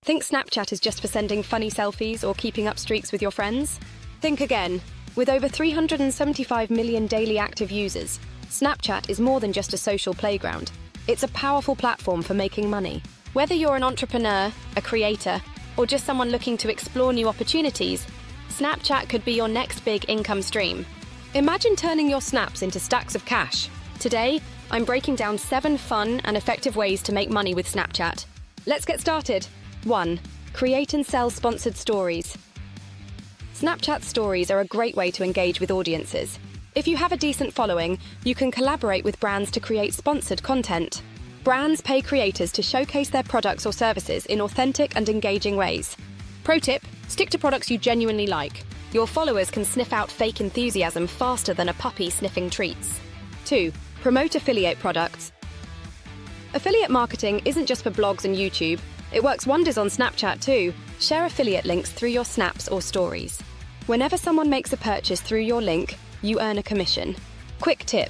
Think Snapchat is just for sending funny selfies or keeping up streaks with your friends? Think again. With over 375 million daily active users, Snapchat is more than just a social playground. It's a powerful platform for making money. Whether you're an entrepreneur, a creator, or just someone looking to explore new opportunities, Snapchat could be your next big income stream. Imagine turning your snaps into stacks of cash. Today, I'm breaking down 7 fun and effective ways to make money with Snapchat. Let's get started. 1. Create and sell sponsored stories. Snapchat stories are a great way to engage with audiences. If you have a decent following, you can collaborate with brands to create sponsored content. Brands pay creators to showcase their products or services in authentic and engaging ways. Pro tip, stick to products you genuinely like. Your followers can sniff out fake enthusiasm faster than a puppy sniffing treats. 2. Promote affiliate products. Affiliate marketing isn't just for blogs and YouTube. It works wonders on Snapchat too. Share affiliate links through your snaps or stories. Whenever someone makes a purchase through your link, you earn a commission. Quick tip.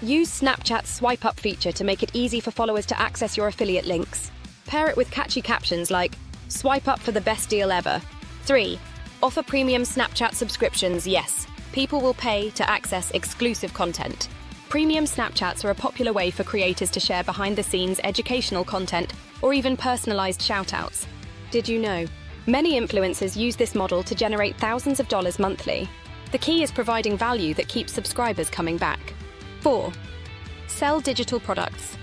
Use Snapchat's swipe up feature to make it easy for followers to access your affiliate links. Pair it with catchy captions like, "Swipe up for the best deal ever." 3. Offer premium Snapchat subscriptions. Yes, people will pay to access exclusive content. Premium Snapchats are a popular way for creators to share behind-the-scenes educational content or even personalized shout-outs. Did you know? Many influencers use this model to generate thousands of dollars monthly. The key is providing value that keeps subscribers coming back. 4. Sell digital products.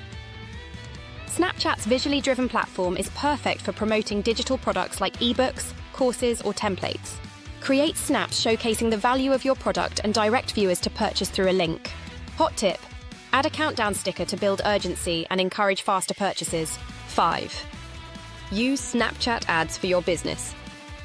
Snapchat's visually driven platform is perfect for promoting digital products like ebooks, courses, or templates. Create snaps showcasing the value of your product and direct viewers to purchase through a link. Hot tip. Add a countdown sticker to build urgency and encourage faster purchases. 5. Use Snapchat ads for your business.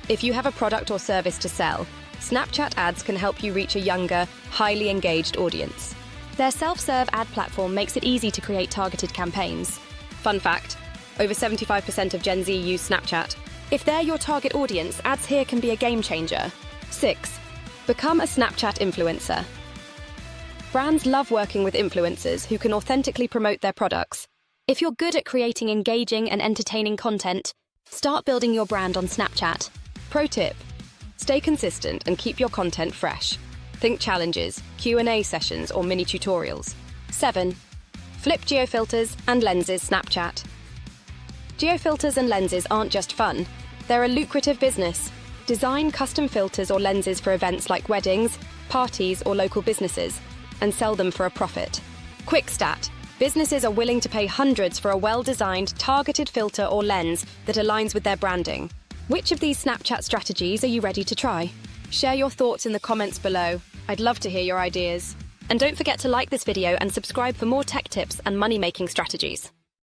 If you have a product or service to sell, Snapchat ads can help you reach a younger, highly engaged audience. Their self-serve ad platform makes it easy to create targeted campaigns. Fun fact, over 75% of Gen Z use Snapchat. If they're your target audience, ads here can be a game changer. 6. Become a Snapchat influencer. Brands love working with influencers who can authentically promote their products. If you're good at creating engaging and entertaining content, start building your brand on Snapchat. Pro tip. Stay consistent and keep your content fresh. Think challenges, Q&A sessions, or mini tutorials. 7. Flip geofilters and lenses Snapchat. Geofilters and lenses aren't just fun. They're a lucrative business. Design custom filters or lenses for events like weddings, parties, or local businesses, and sell them for a profit. Quick stat. Businesses are willing to pay hundreds for a well-designed, targeted filter or lens that aligns with their branding. Which of these Snapchat strategies are you ready to try? Share your thoughts in the comments below. I'd love to hear your ideas. And don't forget to like this video and subscribe for more tech tips and money-making strategies.